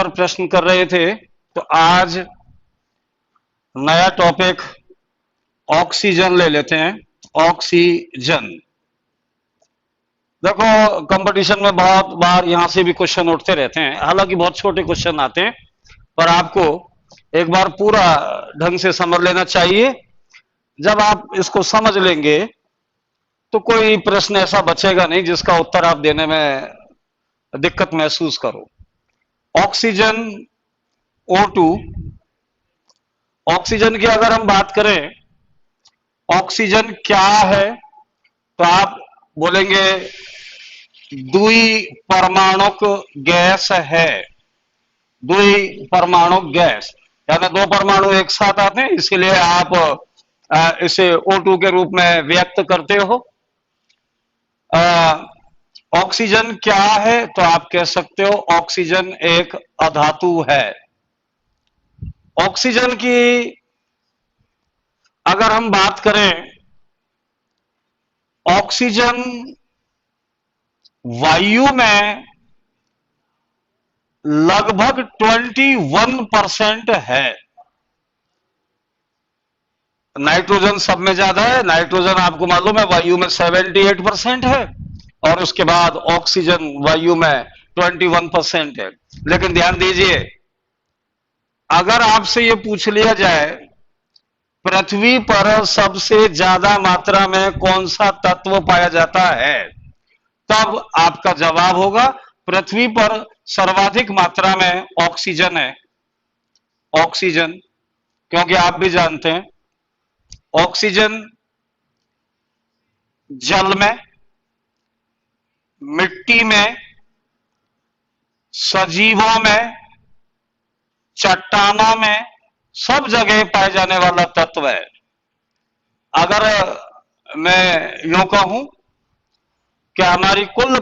पर प्रश्न कर रहे थे, तो आज नया टॉपिक ऑक्सीजन ले लेते हैं। ऑक्सीजन, देखो कंपटीशन में बहुत बार यहां से भी क्वेश्चन उठते रहते हैं, हालांकि बहुत छोटे क्वेश्चन आते हैं, पर आपको एक बार पूरा ढंग से समझ लेना चाहिए। जब आप इसको समझ लेंगे तो कोई प्रश्न ऐसा बचेगा नहीं जिसका उत्तर आप देने में दिक्कत महसूस करो। ऑक्सीजन, O2, ऑक्सीजन की अगर हम बात करें, ऑक्सीजन क्या है, तो आप बोलेंगे द्वि परमाणुक गैस है। द्वि परमाणुक गैस यानी दो परमाणु एक साथ आते हैं, इसीलिए आप इसे O2 के रूप में व्यक्त करते हो। ऑक्सीजन क्या है, तो आप कह सकते हो ऑक्सीजन एक अधातु है। ऑक्सीजन की अगर हम बात करें, ऑक्सीजन वायु में लगभग 21% है। नाइट्रोजन सब में ज्यादा है, नाइट्रोजन आपको मालूम है वायु में 78% है, और उसके बाद ऑक्सीजन वायु में 21% है। लेकिन ध्यान दीजिए, अगर आपसे यह पूछ लिया जाए पृथ्वी पर सबसे ज्यादा मात्रा में कौन सा तत्व पाया जाता है, तब आपका जवाब होगा पृथ्वी पर सर्वाधिक मात्रा में ऑक्सीजन है। ऑक्सीजन, क्योंकि आप भी जानते हैं ऑक्सीजन जल में, मिट्टी में, सजीवों में, चट्टानों में, सब जगह पाए जाने वाला तत्व है। अगर मैं यूं कहूं कि हमारी कुल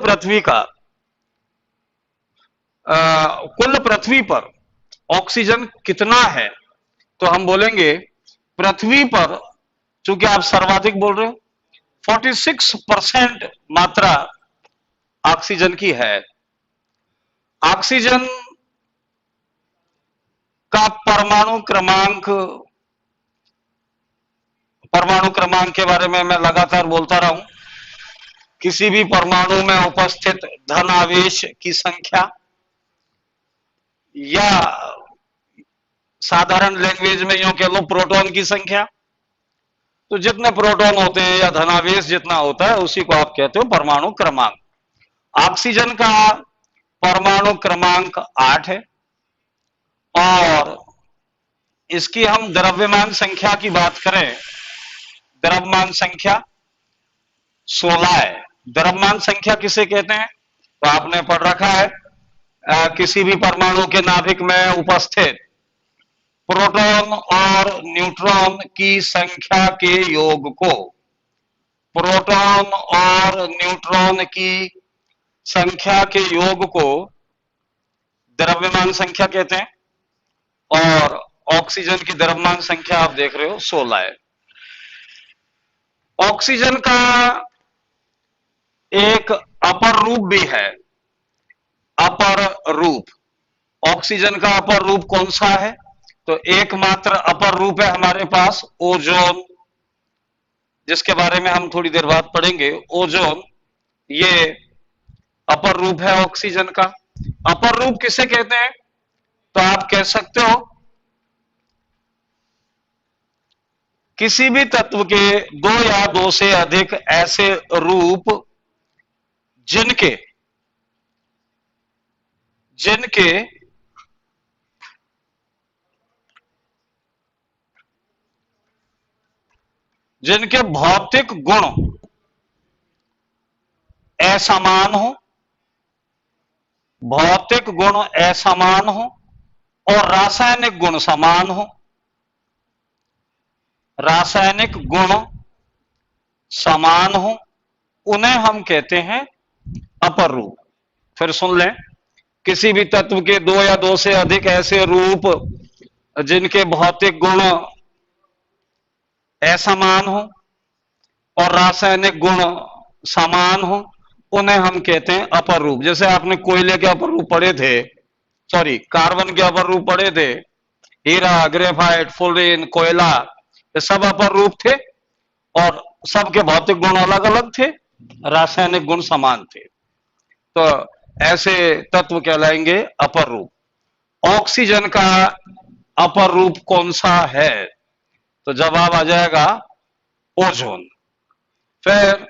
पृथ्वी पर ऑक्सीजन कितना है, तो हम बोलेंगे पृथ्वी पर, चूंकि आप सर्वाधिक बोल रहे हो, 46% मात्रा ऑक्सीजन की है। ऑक्सीजन का परमाणु क्रमांक के बारे में मैं लगातार बोलता रहा हूं। किसी भी परमाणु में उपस्थित धन आवेश की संख्या, या साधारण लैंग्वेज में यूं कह लो प्रोटॉन की संख्या, तो जितने प्रोटॉन होते हैं या धनावेश जितना होता है उसी को आप कहते हो परमाणु क्रमांक। ऑक्सीजन का परमाणु क्रमांक 8 है, और इसकी हम द्रव्यमान संख्या की बात करें, द्रव्यमान संख्या 16 है। द्रव्यमान संख्या किसे कहते हैं, तो आपने पढ़ रखा है किसी भी परमाणु के नाभिक में उपस्थित प्रोटॉन और न्यूट्रॉन की संख्या के योग को, प्रोटॉन और न्यूट्रॉन की संख्या के योग को द्रव्यमान संख्या कहते हैं। और ऑक्सीजन की द्रव्यमान संख्या आप देख रहे हो 16 है। ऑक्सीजन का एक अपर रूप भी है। अपर रूप, ऑक्सीजन का अपर रूप कौन सा है, तो एकमात्र अपर रूप है हमारे पास ओजोन, जिसके बारे में हम थोड़ी देर बाद पढ़ेंगे। ओजोन ये अपर रूप है ऑक्सीजन का। अपर रूप किसे कहते हैं, तो आप कह सकते हो किसी भी तत्व के दो या दो से अधिक ऐसे रूप जिनके भौतिक गुण असमान हो, भौतिक गुण असमान हो और रासायनिक गुण समान हो। रासायनिक गुण समान हो, उन्हें हम कहते हैं अपर रूप। फिर सुन लें, किसी भी तत्व के दो या दो से अधिक ऐसे रूप जिनके भौतिक गुण असमान हो और रासायनिक गुण समान हो, उन्हें हम कहते हैं अपर रूप। जैसे आपने कोयले के अपर रूप पढ़े थे, सॉरी, कार्बन के अपर रूप पढ़े थे, हीरा, ग्रेफाइट, फ्लोरीन, कोयला, ये सब अपर रूप थे और सबके भौतिक गुण अलग अलग थे, रासायनिक गुण समान थे। तो ऐसे तत्व कहलाएंगे अपर रूप। ऑक्सीजन का अपर रूप कौन सा है? तो जवाब आ जाएगा ओजोन। फिर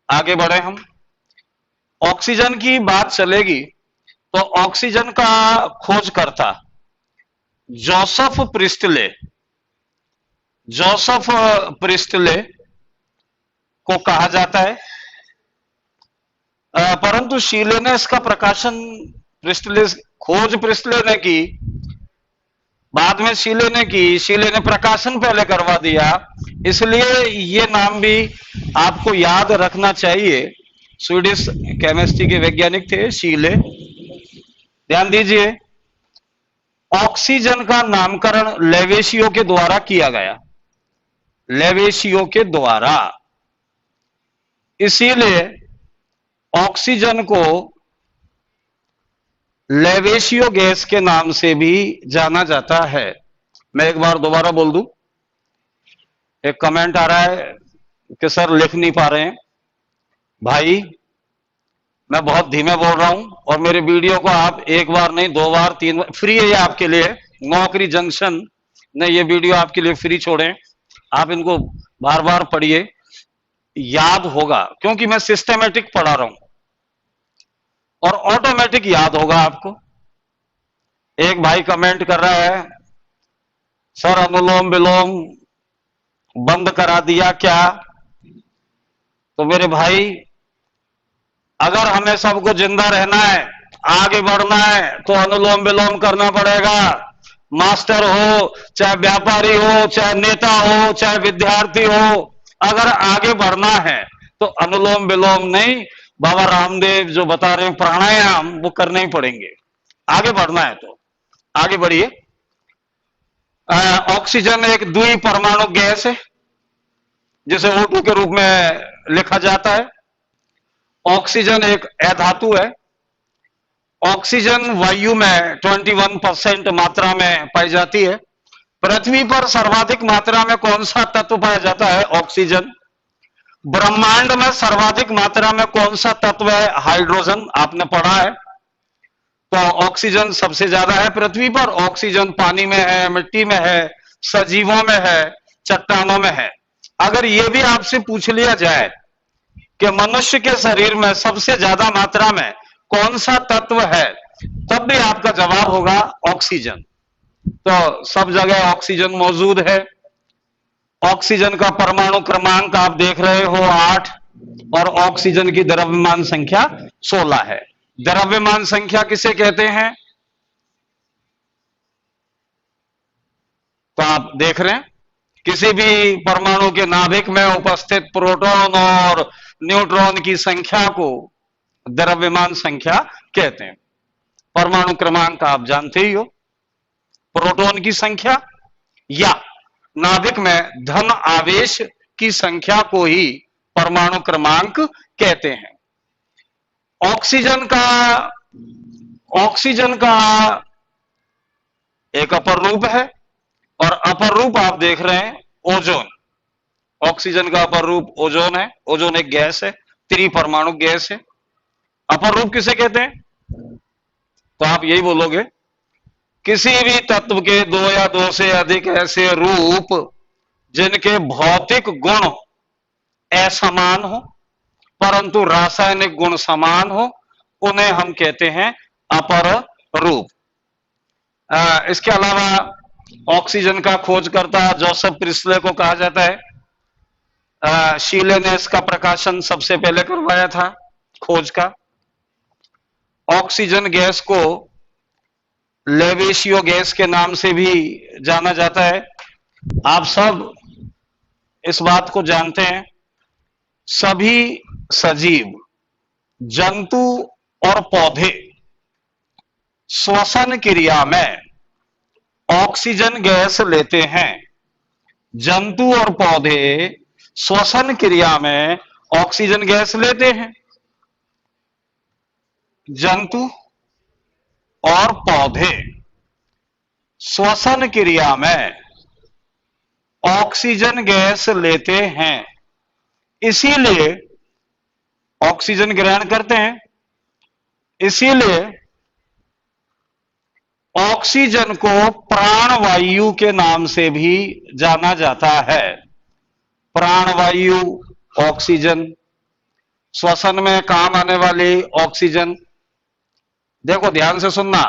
आगे बढ़े हम, ऑक्सीजन की बात चलेगी तो ऑक्सीजन का खोजकर्ता जोसेफ प्रिस्टले, जोसेफ प्रिस्टले को कहा जाता है। परंतु शीले ने इसका प्रकाशन, प्रिस्टले खोज प्रिस्टले ने की, बाद में शीले ने की, शीले ने प्रकाशन पहले करवा दिया, इसलिए ये नाम भी आपको याद रखना चाहिए। स्वीडिश केमिस्ट्री के वैज्ञानिक थे शीले। ध्यान दीजिए, ऑक्सीजन का नामकरण लेवेशियो के द्वारा किया गया, लेवेशियो के द्वारा। इसीलिए ऑक्सीजन को लेवेशियो गैस के नाम से भी जाना जाता है। मैं एक बार दोबारा बोल दूं, एक कमेंट आ रहा है कि सर लिख नहीं पा रहे हैं। भाई मैं बहुत धीमे बोल रहा हूं और मेरे वीडियो को आप एक बार नहीं, दो बार, तीन बार, फ्री है ये आपके लिए। नौकरी जंक्शन ने ये वीडियो आपके लिए फ्री छोड़े, आप इनको बार बार पढ़िए, याद होगा, क्योंकि मैं सिस्टमेटिक पढ़ा रहा हूं और ऑटोमेटिक याद होगा आपको। एक भाई कमेंट कर रहा है, सर अनुलोम विलोम बंद करा दिया क्या? तो मेरे भाई, अगर हमें सबको जिंदा रहना है, आगे बढ़ना है, तो अनुलोम विलोम करना पड़ेगा। मास्टर हो, चाहे व्यापारी हो, चाहे नेता हो, चाहे विद्यार्थी हो, अगर आगे बढ़ना है तो अनुलोम विलोम नहीं, बाबा रामदेव जो बता रहे हैं प्राणायाम, वो करने ही पड़ेंगे। आगे बढ़ना है तो आगे बढ़िए। ऑक्सीजन एक द्वि परमाणु गैस है जिसे O2 के रूप में लिखा जाता है। ऑक्सीजन एक अधातु है। ऑक्सीजन वायु में 21% मात्रा में पाई जाती है। पृथ्वी पर सर्वाधिक मात्रा में कौन सा तत्व पाया जाता है? ऑक्सीजन। ब्रह्मांड में सर्वाधिक मात्रा में कौन सा तत्व है? हाइड्रोजन। आपने पढ़ा है। तो ऑक्सीजन सबसे ज्यादा है पृथ्वी पर। ऑक्सीजन पानी में है, मिट्टी में है, सजीवों में है, चट्टानों में है। अगर यह भी आपसे पूछ लिया जाए कि मनुष्य के शरीर में सबसे ज्यादा मात्रा में कौन सा तत्व है, तब भी आपका जवाब होगा ऑक्सीजन। तो सब जगह ऑक्सीजन मौजूद है। ऑक्सीजन का परमाणु क्रमांक आप देख रहे हो 8 और ऑक्सीजन की द्रव्यमान संख्या 16 है। द्रव्यमान संख्या किसे कहते हैं? तो आप देख रहे हैं, किसी भी परमाणु के नाभिक में उपस्थित प्रोटॉन और न्यूट्रॉन की संख्या को द्रव्यमान संख्या कहते हैं। परमाणु क्रमांक आप जानते ही हो, प्रोटॉन की संख्या या नाभिक में धन आवेश की संख्या को ही परमाणु क्रमांक कहते हैं। ऑक्सीजन का एक अपर रूप है और अपर रूप आप देख रहे हैं ओजोन। ऑक्सीजन का अपर रूप ओजोन है। ओजोन एक गैस है, त्रिपरमाणु गैस है। अपर रूप किसे कहते हैं? तो आप यही बोलोगे, किसी भी तत्व के दो या दो से अधिक ऐसे रूप जिनके भौतिक गुण असमान हो परंतु रासायनिक गुण समान हो, उन्हें हम कहते हैं अपर रूप। इसके अलावा ऑक्सीजन का खोजकर्ता जोसेफ प्रिस्टले को कहा जाता है। शीले ने इसका प्रकाशन सबसे पहले करवाया था, खोज का। ऑक्सीजन गैस को लेवेशियो गैस के नाम से भी जाना जाता है। आप सब इस बात को जानते हैं, सभी सजीव, जंतु और पौधे श्वसन क्रिया में ऑक्सीजन गैस लेते हैं। जंतु और पौधे श्वसन क्रिया में ऑक्सीजन गैस लेते हैं। जंतु और पौधे श्वसन क्रिया में ऑक्सीजन गैस लेते हैं, इसीलिए ऑक्सीजन ग्रहण करते हैं, इसीलिए ऑक्सीजन को प्राणवायु के नाम से भी जाना जाता है। प्राणवायु ऑक्सीजन, श्वसन में काम आने वाली ऑक्सीजन। देखो ध्यान से सुनना,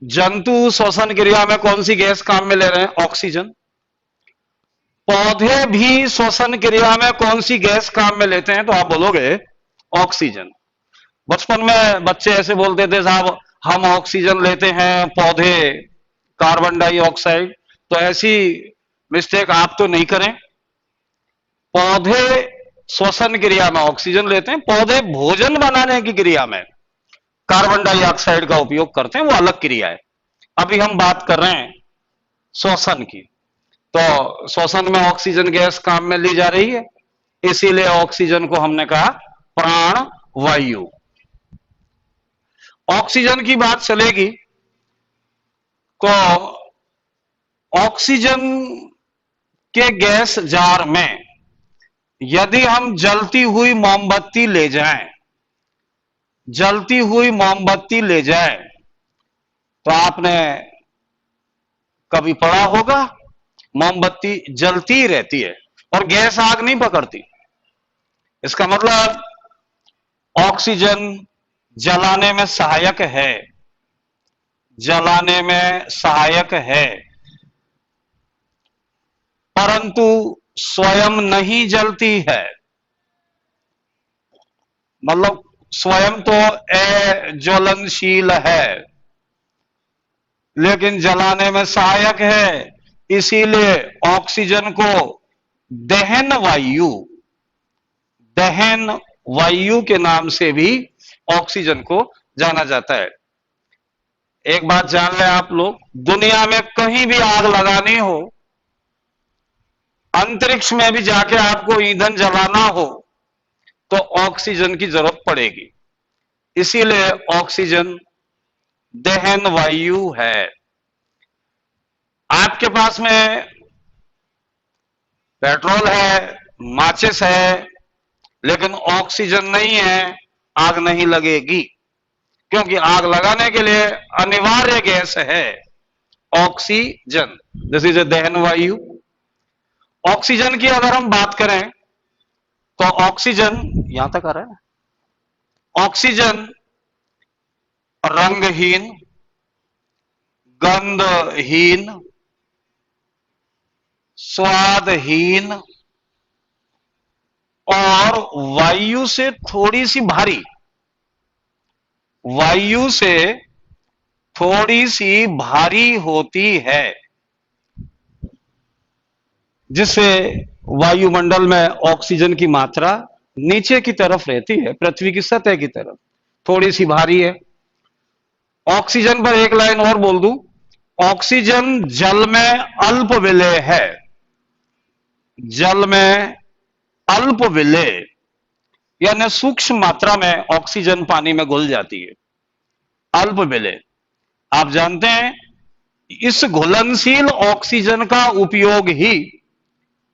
जंतु श्वसन क्रिया में कौन सी गैस काम में ले रहे हैं? ऑक्सीजन। पौधे भी श्वसन क्रिया में कौन सी गैस काम में लेते हैं? तो आप बोलोगे ऑक्सीजन। बचपन में बच्चे ऐसे बोलते थे, साहब हम ऑक्सीजन लेते हैं, पौधे कार्बन डाइऑक्साइड। तो ऐसी मिस्टेक आप तो नहीं करें। पौधे श्वसन क्रिया में ऑक्सीजन लेते हैं, पौधे भोजन बनाने की क्रिया में कार्बन डाइऑक्साइड का उपयोग करते हैं, वो अलग क्रिया है। अभी हम बात कर रहे हैं श्वसन की। तो श्वसन में ऑक्सीजन गैस काम में ली जा रही है, इसीलिए ऑक्सीजन को हमने कहा प्राण वायु। ऑक्सीजन की बात चलेगी तो ऑक्सीजन के गैस जार में यदि हम जलती हुई मोमबत्ती ले जाएं, जलती हुई मोमबत्ती ले जाएं, तो आपने कभी पढ़ा होगा मोमबत्ती जलती ही रहती है और गैस आग नहीं पकड़ती। इसका मतलब ऑक्सीजन जलाने में सहायक है, जलाने में सहायक है, परंतु स्वयं नहीं जलती है। मतलब स्वयं तो अज्वलनशील है, लेकिन जलाने में सहायक है, इसीलिए ऑक्सीजन को दहन वायु, दहन वायु के नाम से भी ऑक्सीजन को जाना जाता है। एक बात जान लें आप लोग, दुनिया में कहीं भी आग लगानी हो, अंतरिक्ष में भी जाके आपको ईंधन जलाना हो, तो ऑक्सीजन की जरूरत पड़ेगी। इसीलिए ऑक्सीजन दहन वायु है। आपके पास में पेट्रोल है, माचिस है, लेकिन ऑक्सीजन नहीं है, आग नहीं लगेगी। क्योंकि आग लगाने के लिए अनिवार्य गैस है ऑक्सीजन। दिस इज ए दहन वायु। ऑक्सीजन की अगर हम बात करें तो ऑक्सीजन यहां तक आ रहा है। ऑक्सीजन रंगहीन, गंधहीन, स्वादहीन और वायु से थोड़ी सी भारी, वायु से थोड़ी सी भारी होती है, जिससे वायुमंडल में ऑक्सीजन की मात्रा नीचे की तरफ रहती है, पृथ्वी की सतह की तरफ थोड़ी सी भारी है। ऑक्सीजन पर एक लाइन और बोल दूं, ऑक्सीजन जल में अल्प विलेय है, जल में अल्प विलेय यानी सूक्ष्म मात्रा में ऑक्सीजन पानी में घुल जाती है, अल्प विलेय। आप जानते हैं इस घुलनशील ऑक्सीजन का उपयोग ही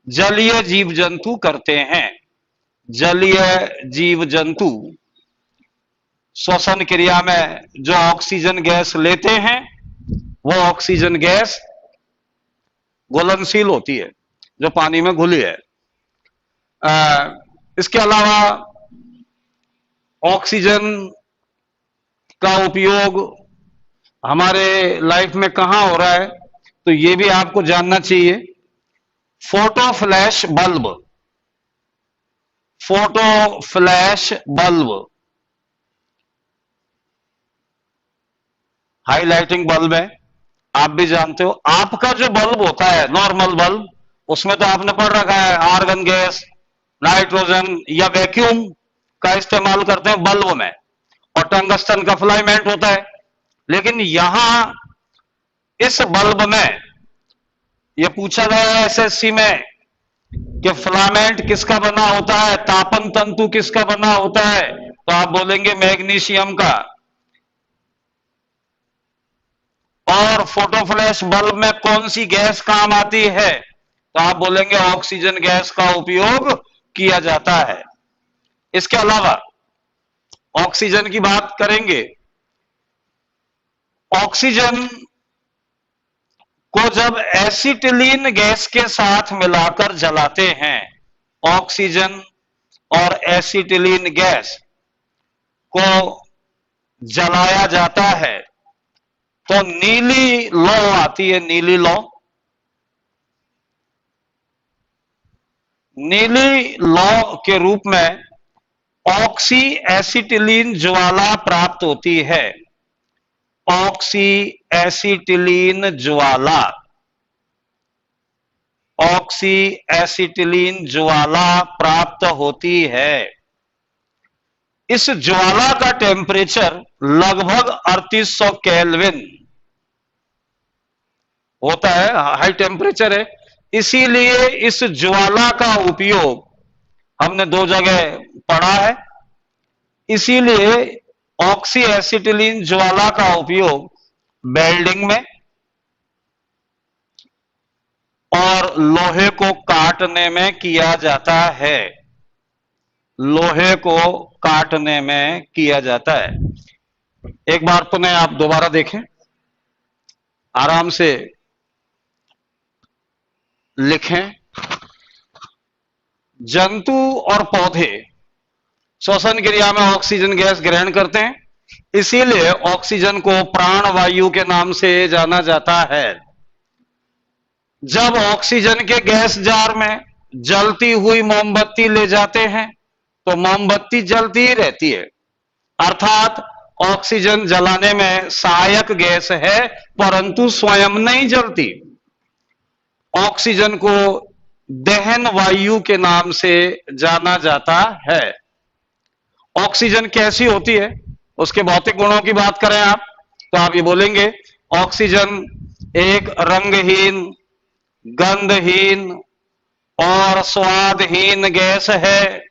जलीय जीव जंतु करते हैं। जलीय जीव जंतु श्वसन क्रिया में जो ऑक्सीजन गैस लेते हैं, वो ऑक्सीजन गैस घुलनशील होती है, जो पानी में घुली है। इसके अलावा ऑक्सीजन का उपयोग हमारे लाइफ में कहां हो रहा है, तो यह भी आपको जानना चाहिए। Photo flash bulb, photo flash bulb highlighting bulb है, आप भी जानते हो। आपका जो बल्ब होता है नॉर्मल बल्ब, उसमें तो आपने पढ़ रखा है आर्गन गैस, नाइट्रोजन या वैक्यूम का इस्तेमाल करते हैं बल्ब में, और टंगस्टन का फिलामेंट होता है। लेकिन यहां इस बल्ब में यह पूछा गया है एसएससी में कि फिलामेंट किसका बना होता है, तापन तंतु किसका बना होता है, तो आप बोलेंगे मैग्नीशियम का। और फोटोफ्लैश बल्ब में कौन सी गैस काम आती है? तो आप बोलेंगे ऑक्सीजन गैस का उपयोग किया जाता है। इसके अलावा ऑक्सीजन की बात करेंगे। ऑक्सीजन को जब एसिटिलीन गैस के साथ मिलाकर जलाते हैं, ऑक्सीजन और एसिटिलीन गैस को जलाया जाता है तो नीली लौ आती है। नीली लौ, नीली लौ के रूप में ऑक्सी एसिटिलीन ज्वाला प्राप्त होती है। ऑक्सी एसिटिलीन ज्वाला, ऑक्सी एसिटिलीन ज्वाला प्राप्त होती है। इस ज्वाला का टेम्परेचर लगभग 3800 केल्विन होता है, हाई टेम्परेचर है। इसीलिए इस ज्वाला का उपयोग हमने दो जगह पढ़ा है। इसीलिए ऑक्सी एसिटिलीन ज्वाला का उपयोग वेल्डिंग में और लोहे को काटने में किया जाता है। लोहे को काटने में किया जाता है। एक बार पुनः आप दोबारा देखें, आराम से लिखें। जंतु और पौधे श्वसन क्रिया में ऑक्सीजन गैस ग्रहण करते हैं, इसीलिए ऑक्सीजन को प्राणवायु के नाम से जाना जाता है। जब ऑक्सीजन के गैस जार में जलती हुई मोमबत्ती ले जाते हैं तो मोमबत्ती जलती ही रहती है, अर्थात ऑक्सीजन जलाने में सहायक गैस है परंतु स्वयं नहीं जलती। ऑक्सीजन को दहन वायु के नाम से जाना जाता है। ऑक्सीजन कैसी होती है, उसके भौतिक गुणों की बात करें आप तो आप ये बोलेंगे ऑक्सीजन एक रंगहीन, गंधहीन और स्वादहीन गैस है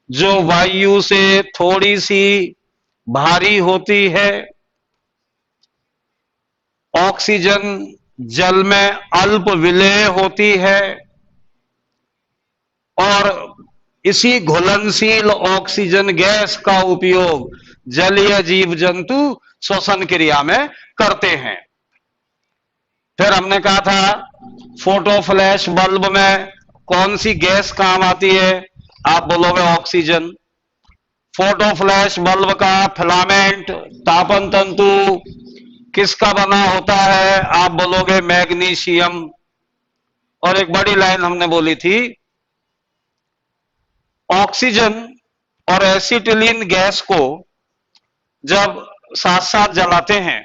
जो वायु से थोड़ी सी भारी होती है। ऑक्सीजन जल में अल्प विलेय होती है और इसी घुलनशील ऑक्सीजन गैस का उपयोग जलीय जीव जंतु श्वसन क्रिया में करते हैं। फिर हमने कहा था फोटो फ्लैश बल्ब में कौन सी गैस काम आती है? आप बोलोगे ऑक्सीजन। फोटो फ्लैश बल्ब का फिलामेंट, तापन तंतु किसका बना होता है? आप बोलोगे मैग्नीशियम। और एक बड़ी लाइन हमने बोली थी, ऑक्सीजन और एसिटिलीन गैस को जब साथ साथ जलाते हैं,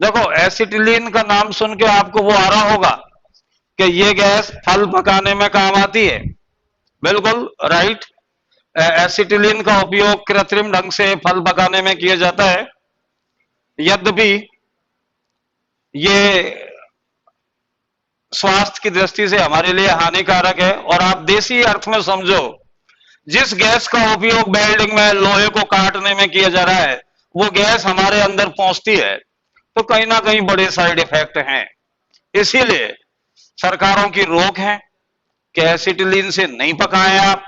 देखो एसिटिलीन का नाम सुन के आपको वो आ रहा होगा कि ये गैस फल पकाने में काम आती है। बिल्कुल राइट, एसिटिलीन का उपयोग कृत्रिम ढंग से फल पकाने में किया जाता है, यद्यपि ये स्वास्थ्य की दृष्टि से हमारे लिए हानिकारक है। और आप देसी अर्थ में समझो, जिस गैस का उपयोग वेल्डिंग में लोहे को काटने में किया जा रहा है वो गैस हमारे अंदर पहुंचती है तो कहीं ना कहीं बड़े साइड इफेक्ट हैं। इसीलिए सरकारों की रोक है कि एसिटिलीन से नहीं पकाएं आप,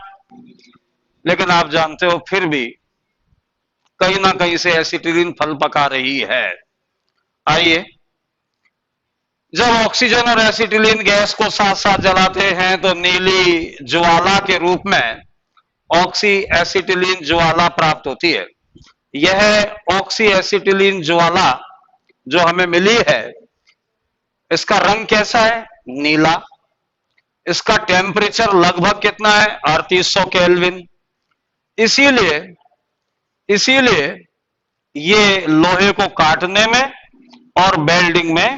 लेकिन आप जानते हो फिर भी कहीं ना कहीं से एसिटिलीन फल पका रही है। आइए, जब ऑक्सीजन और एसिटिलीन गैस को साथ साथ जलाते हैं तो नीली ज्वाला के रूप में ऑक्सी एसिटिलीन ज्वाला प्राप्त होती है। यह ऑक्सी एसिटिलीन ज्वाला जो हमें मिली है, इसका रंग कैसा है? नीला। इसका टेम्परेचर लगभग कितना है? 3800 केल्विन। इसीलिए ये लोहे को काटने में और वेल्डिंग में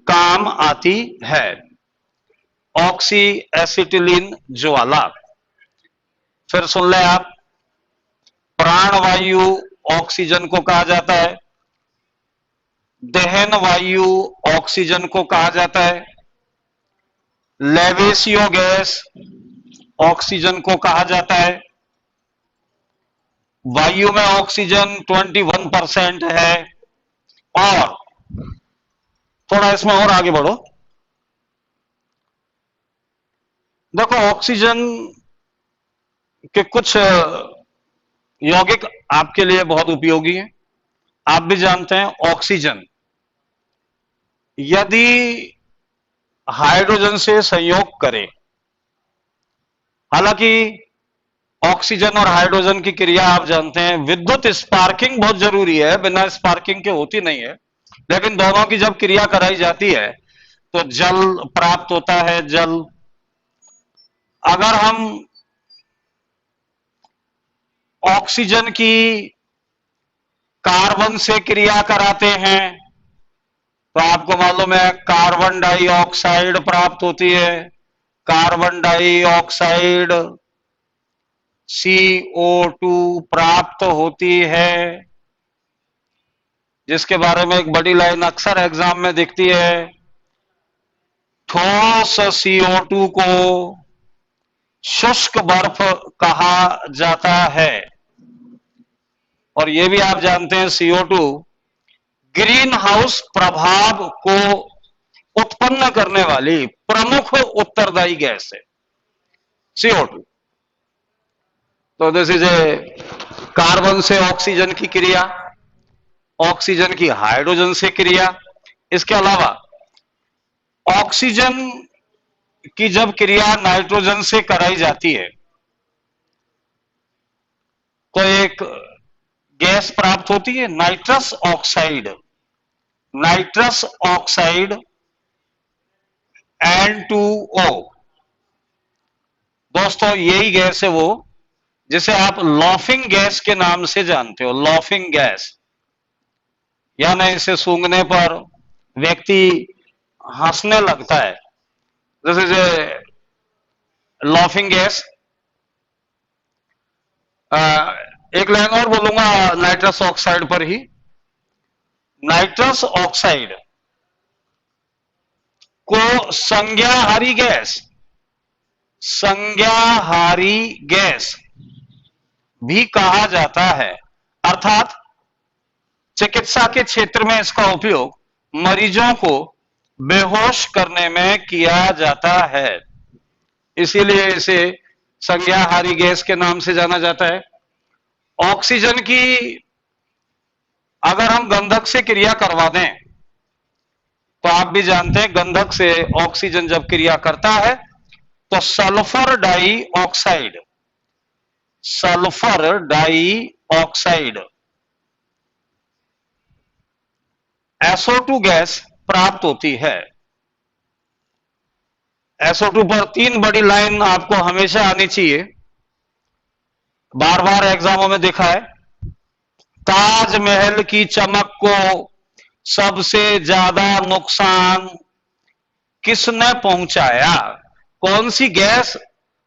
काम आती है। ऑक्सी एसिटिलीन ज्वाला। फिर सुन ले आप, प्राणवायु ऑक्सीजन को कहा जाता है, दहन वायु ऑक्सीजन को कहा जाता है, लेवेसियो गैस ऑक्सीजन को कहा जाता है। वायु में ऑक्सीजन 21% है और थोड़ा इसमें और आगे बढ़ो। देखो, ऑक्सीजन के कुछ यौगिक आपके लिए बहुत उपयोगी हैं। आप भी जानते हैं, ऑक्सीजन यदि हाइड्रोजन से संयोग करे, हालांकि ऑक्सीजन और हाइड्रोजन की क्रिया आप जानते हैं, विद्युत स्पार्किंग बहुत जरूरी है, बिना स्पार्किंग के होती नहीं है। लेकिन दोनों की जब क्रिया कराई जाती है तो जल प्राप्त होता है। जल, अगर हम ऑक्सीजन की कार्बन से क्रिया कराते हैं तो आपको मालूम है कार्बन डाइऑक्साइड प्राप्त होती है। कार्बन डाइऑक्साइड CO2 प्राप्त होती है, जिसके बारे में एक बड़ी लाइन अक्सर एग्जाम में दिखती है, ठोस CO2 को शुष्क बर्फ कहा जाता है। और यह भी आप जानते हैं, CO2 ग्रीन हाउस प्रभाव को उत्पन्न करने वाली प्रमुख उत्तरदायी गैस है CO2। तो दिस इज ए कार्बन से ऑक्सीजन की क्रिया, ऑक्सीजन की हाइड्रोजन से क्रिया। इसके अलावा ऑक्सीजन की जब क्रिया नाइट्रोजन से कराई जाती है तो एक गैस प्राप्त होती है, nitrous oxide. Nitrous oxide N2O। दोस्तों, यही गैस है वो जिसे आप लॉफिंग गैस के नाम से जानते हो। लॉफिंग गैस यानी इसे सूंघने पर व्यक्ति हंसने लगता है। This is a laughing gas. एक लाइन और बोलूंगा नाइट्रस ऑक्साइड पर ही। नाइट्रस ऑक्साइड को संज्ञाहारी गैस, संज्ञाहारी गैस भी कहा जाता है। अर्थात चिकित्सा के क्षेत्र में इसका उपयोग मरीजों को बेहोश करने में किया जाता है, इसीलिए इसे संज्ञाहारी गैस के नाम से जाना जाता है। ऑक्सीजन की अगर हम गंधक से क्रिया करवा दें तो आप भी जानते हैं, गंधक से ऑक्सीजन जब क्रिया करता है तो sulphur dioxide, sulphur dioxide SO2 gas प्राप्त होती है। SO2 पर 3 बड़ी लाइन आपको हमेशा आनी चाहिए, बार बार एग्जामों में देखा है। ताजमहल की चमक को सबसे ज्यादा नुकसान किसने पहुंचाया? कौन सी गैस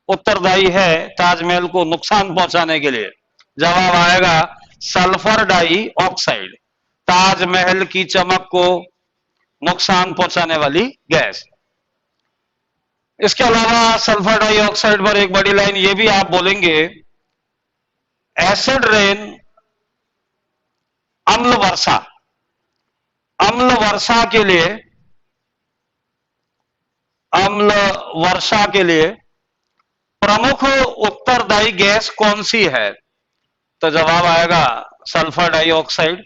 उत्तरदायी है ताजमहल को नुकसान पहुंचाने के लिए? जवाब आएगा सल्फर डाइऑक्साइड, ताजमहल की चमक को नुकसान पहुंचाने वाली गैस। इसके अलावा सल्फर डाइऑक्साइड पर एक बड़ी लाइन ये भी आप बोलेंगे, एसिड रेन, अम्ल वर्षा। अम्ल वर्षा के लिए, अम्ल वर्षा के लिए प्रमुख उत्तरदायी गैस कौन सी है? तो जवाब आएगा सल्फर डाइऑक्साइड।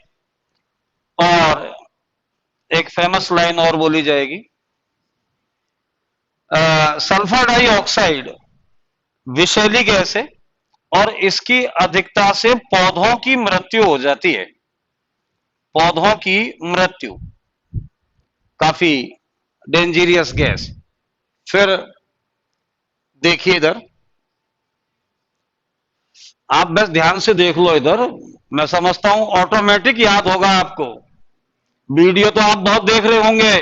और एक फेमस लाइन और बोली जाएगी, सल्फर डाइऑक्साइड विषैली गैस है और इसकी अधिकता से पौधों की मृत्यु हो जाती है। पौधों की मृत्यु, काफी डेंजरियस गैस। फिर देखिए इधर, आप बस ध्यान से देख लो इधर, मैं समझता हूं ऑटोमेटिक याद होगा आपको। वीडियो तो आप बहुत देख रहे होंगे,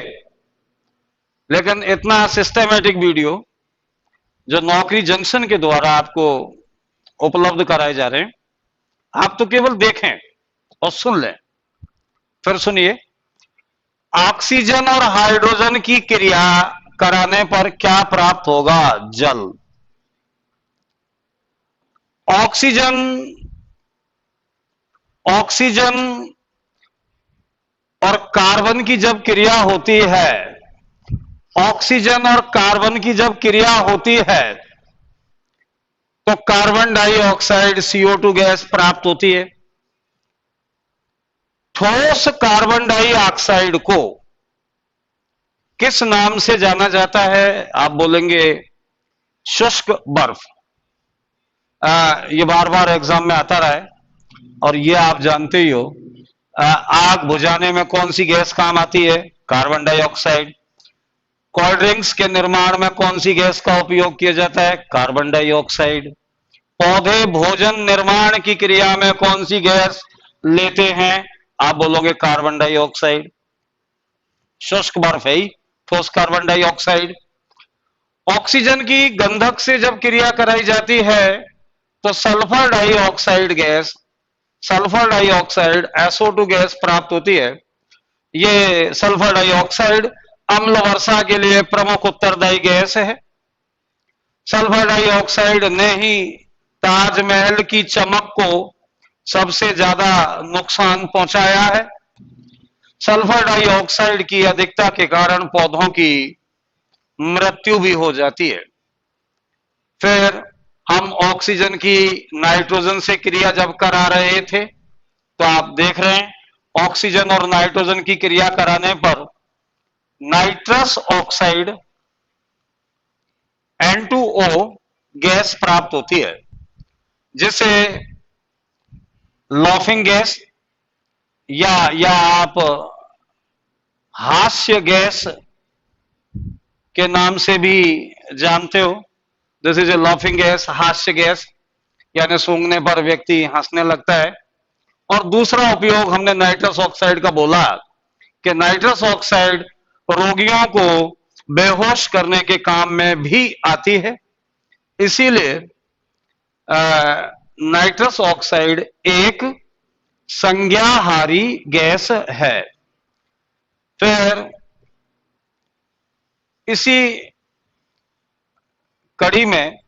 लेकिन इतना सिस्टमेटिक वीडियो जो नौकरी जंक्शन के द्वारा आपको उपलब्ध कराए जा रहे हैं, आप तो केवल देखें और सुन लें। फिर सुनिए, ऑक्सीजन और हाइड्रोजन की क्रिया कराने पर क्या प्राप्त होगा? जल। ऑक्सीजन, ऑक्सीजन और कार्बन की जब क्रिया होती है, ऑक्सीजन और कार्बन की जब क्रिया होती है तो कार्बन डाइऑक्साइड CO2 गैस प्राप्त होती है। ठोस कार्बन डाइऑक्साइड को किस नाम से जाना जाता है? आप बोलेंगे शुष्क बर्फ। ये बार बार एग्जाम में आता रहा है और ये आप जानते ही हो। आग बुझाने में कौन सी गैस काम आती है? Carbon dioxide. कोल्ड ड्रिंक्स के निर्माण में कौन सी गैस का उपयोग किया जाता है? Carbon dioxide. पौधे भोजन निर्माण की क्रिया में कौन सी गैस लेते हैं? आप बोलोगे कार्बन डाइऑक्साइड। शुष्क बर्फ है ही ठोस कार्बन डाइऑक्साइड। ऑक्सीजन की गंधक से जब क्रिया कराई जाती है तो sulphur dioxide gas, sulphur dioxide SO2 gas प्राप्त होती है। ये सल्फर डाइऑक्साइड अम्ल वर्षा के लिए प्रमुख उत्तरदायी गैस है। सल्फर डाइऑक्साइड ने ही ताजमहल की चमक को सबसे ज्यादा नुकसान पहुंचाया है। सल्फर डाइऑक्साइड की अधिकता के कारण पौधों की मृत्यु भी हो जाती है। फिर हम ऑक्सीजन की नाइट्रोजन से क्रिया जब करा रहे थे तो आप देख रहे हैं ऑक्सीजन और नाइट्रोजन की क्रिया कराने पर नाइट्रस ऑक्साइड N2O गैस प्राप्त होती है, जिसे लॉफिंग गैस या आप हास्य गैस के नाम से भी जानते हो। This is a laughing gas, हास्य गैस, यानी सूंघने पर व्यक्ति हंसने लगता है। और दूसरा उपयोग हमने नाइट्रस ऑक्साइड का बोला कि नाइट्रस ऑक्साइड रोगियों को बेहोश करने के काम में भी आती है। इसीलिए नाइट्रस ऑक्साइड एक संज्ञाहारी गैस है। फिर इसी कड़ी में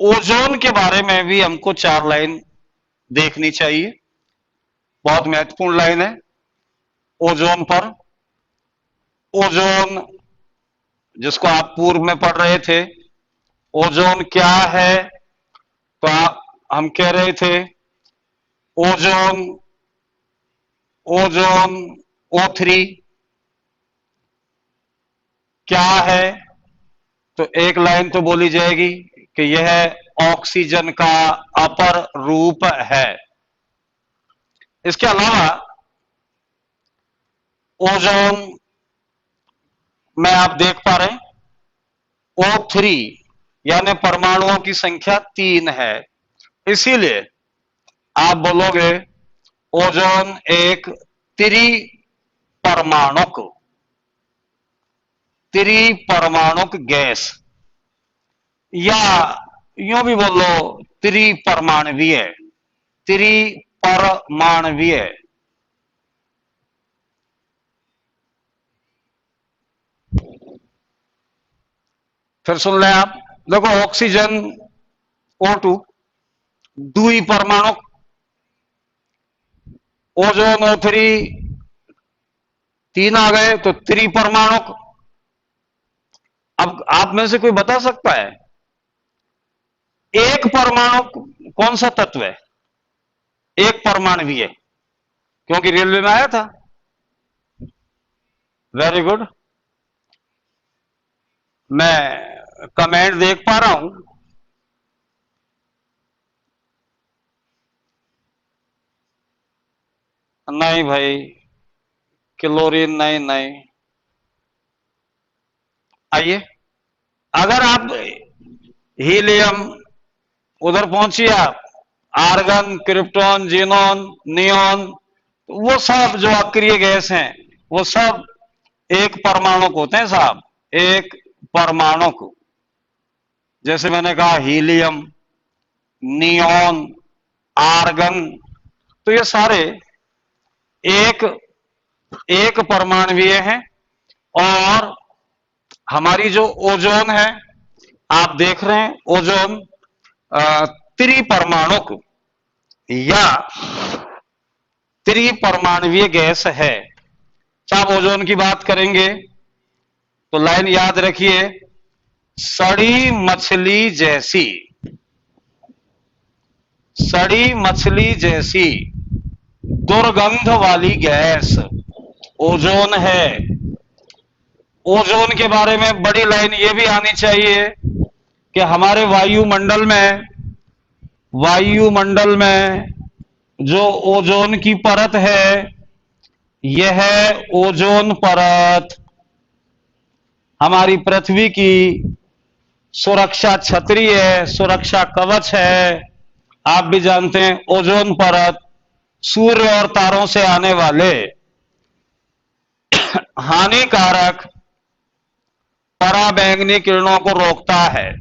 ओजोन के बारे में भी हमको 4 लाइन देखनी चाहिए। बहुत महत्वपूर्ण लाइन है ओजोन पर। ओजोन जिसको आप पूर्व में पढ़ रहे थे, ओजोन क्या है? तो हम कह रहे थे ओजोन ओजोन O3 क्या है? तो एक लाइन तो बोली जाएगी कि यह ऑक्सीजन का अपर रूप है। इसके अलावा ओजोन में आप देख पा रहे हैं O3 यानी परमाणुओं की संख्या 3 है। इसीलिए आप बोलोगे ओजोन एक त्रिपरमाणुक गैस, या यूं भी बोलो त्रिपरमाणवीय। फिर सुन लें आप, देखो ऑक्सीजन O2 द्विपरमाणुक, ओजोन O3 3 आ गए तो त्रिपरमाणुक। अब आप में से कोई बता सकता है एक परमाणु कौन सा तत्व है? एक परमाणुवीय, क्योंकि रेलवे में आया था। वेरी गुड, मैं कमेंट देख पा रहा हूं। नहीं भाई, क्लोरीन नहीं। आइए, अगर आप हीलियम, उधर पहुंचिए आप, आर्गन, क्रिप्टॉन, जीनोन, नियोन, वो सब जो अक्रिय गैस हैं वो सब एक परमाणुक होते हैं साहब, एक परमाणुक। जैसे मैंने कहा हीलियम, नियोन, आर्गन, तो ये सारे एक एक परमाणुवीय हैं। और हमारी जो ओजोन है, आप देख रहे हैं ओजोन त्रिपरमाणुक या त्रिपरमाणुवीय गैस है। जब ओजोन की बात करेंगे तो लाइन याद रखिए, सड़ी मछली जैसी, सड़ी मछली जैसी दुर्गंध वाली गैस ओजोन है। ओजोन के बारे में बड़ी लाइन ये भी आनी चाहिए कि हमारे वायुमंडल में जो ओजोन की परत है, यह ओजोन परत हमारी पृथ्वी की सुरक्षा छतरी है, सुरक्षा कवच है। आप भी जानते हैं ओजोन परत सूर्य और तारों से आने वाले हानिकारक पराबैंगनी किरणों को रोकता है,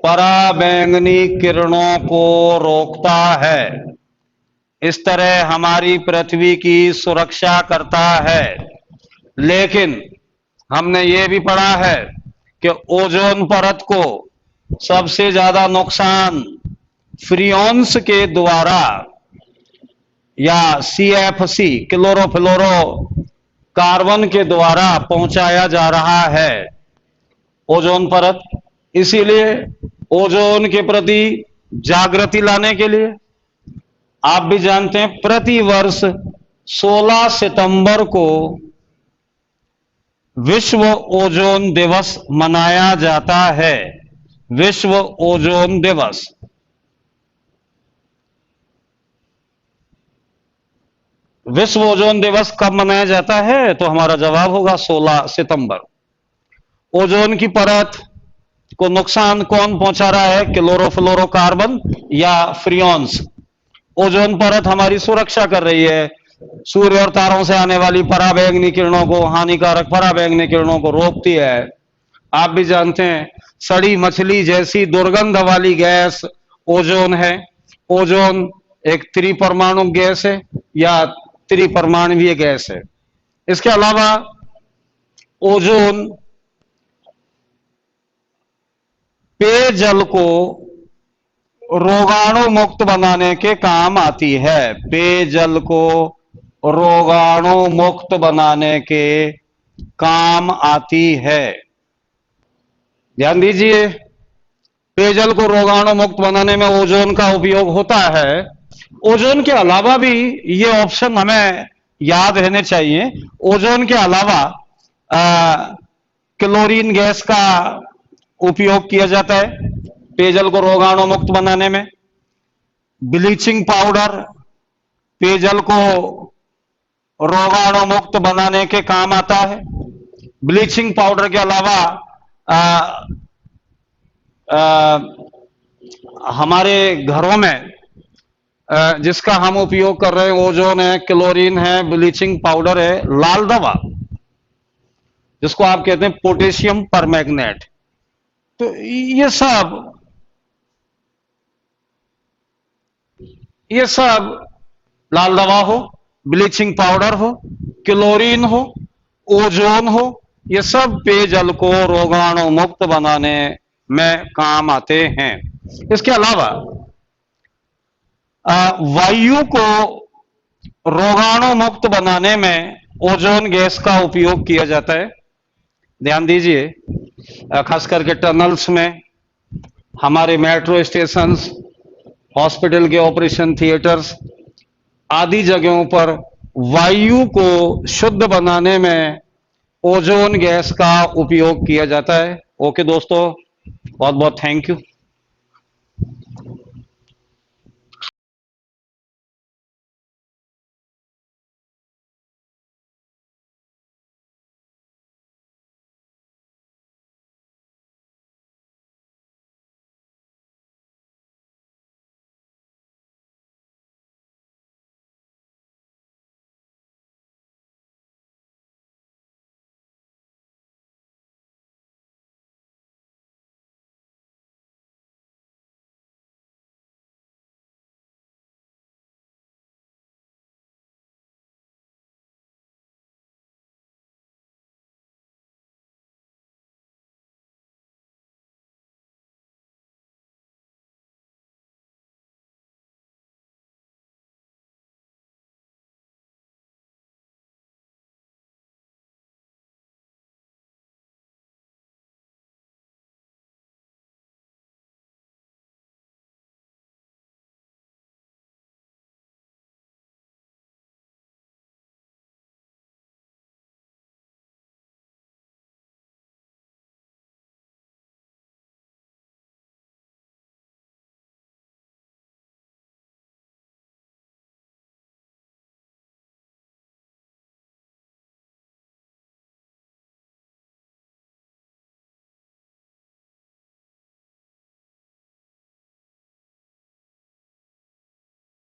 पराबैंगनी किरणों को रोकता है। इस तरह हमारी पृथ्वी की सुरक्षा करता है। लेकिन हमने ये भी पढ़ा है कि ओजोन परत को सबसे ज्यादा नुकसान फ्रियोन्स के द्वारा या CFC क्लोरोफ्लोरो कार्बन के द्वारा पहुंचाया जा रहा है ओजोन परत। इसीलिए ओजोन के प्रति जागृति लाने के लिए आप भी जानते हैं प्रति वर्ष 16 सितंबर को विश्व ओजोन दिवस मनाया जाता है। विश्व ओजोन दिवस। विश्व ओजोन दिवस कब मनाया जाता है? तो हमारा जवाब होगा 16 सितंबर। ओजोन की परत को नुकसान कौन पहुंचा रहा है? क्लोरोफ्लोरोकार्बन या फ्रियोन्स। ओजोन परत हमारी सुरक्षा कर रही है, सूर्य और तारों से आने वाली पराबैंगनी किरणों को, हानिकारक पराबैंगनी किरणों को रोकती है। आप भी जानते हैं सड़ी मछली जैसी दुर्गंध वाली गैस ओजोन है। ओजोन एक त्रिपरमाणु गैस है या त्रिपरमाणुवीय गैस है। इसके अलावा ओजोन पेयजल को रोगाणु मुक्त बनाने के काम आती है। पेयजल को रोगाणु मुक्त बनाने के काम आती है। ध्यान दीजिए, पेयजल को रोगाणु मुक्त बनाने में ओजोन का उपयोग होता है। ओजोन के अलावा भी ये ऑप्शन हमें याद रहने चाहिए। ओजोन के अलावा क्लोरीन गैस का उपयोग किया जाता है पेयजल को रोगाणु मुक्त बनाने में। ब्लीचिंग पाउडर पेयजल को रोगाणु मुक्त बनाने के काम आता है। ब्लीचिंग पाउडर के अलावा हमारे घरों में जिसका हम उपयोग कर रहे हैं, ओजोन है, क्लोरीन है, ब्लीचिंग पाउडर है, लाल दवा जिसको आप कहते हैं पोटेशियम परमैंगनेट। तो ये सब लाल दवा हो, ब्लीचिंग पाउडर हो, क्लोरीन हो, ओजोन हो, ये सब पेयजल को रोगाणु मुक्त बनाने में काम आते हैं। इसके अलावा वायु को रोगाणु मुक्त बनाने में ओजोन गैस का उपयोग किया जाता है। ध्यान दीजिए, खास करके टनल्स में, हमारे मेट्रो स्टेशंस, हॉस्पिटल के ऑपरेशन थिएटर्स आदि जगहों पर वायु को शुद्ध बनाने में ओजोन गैस का उपयोग किया जाता है। ओके दोस्तों, बहुत बहुत थैंक यू।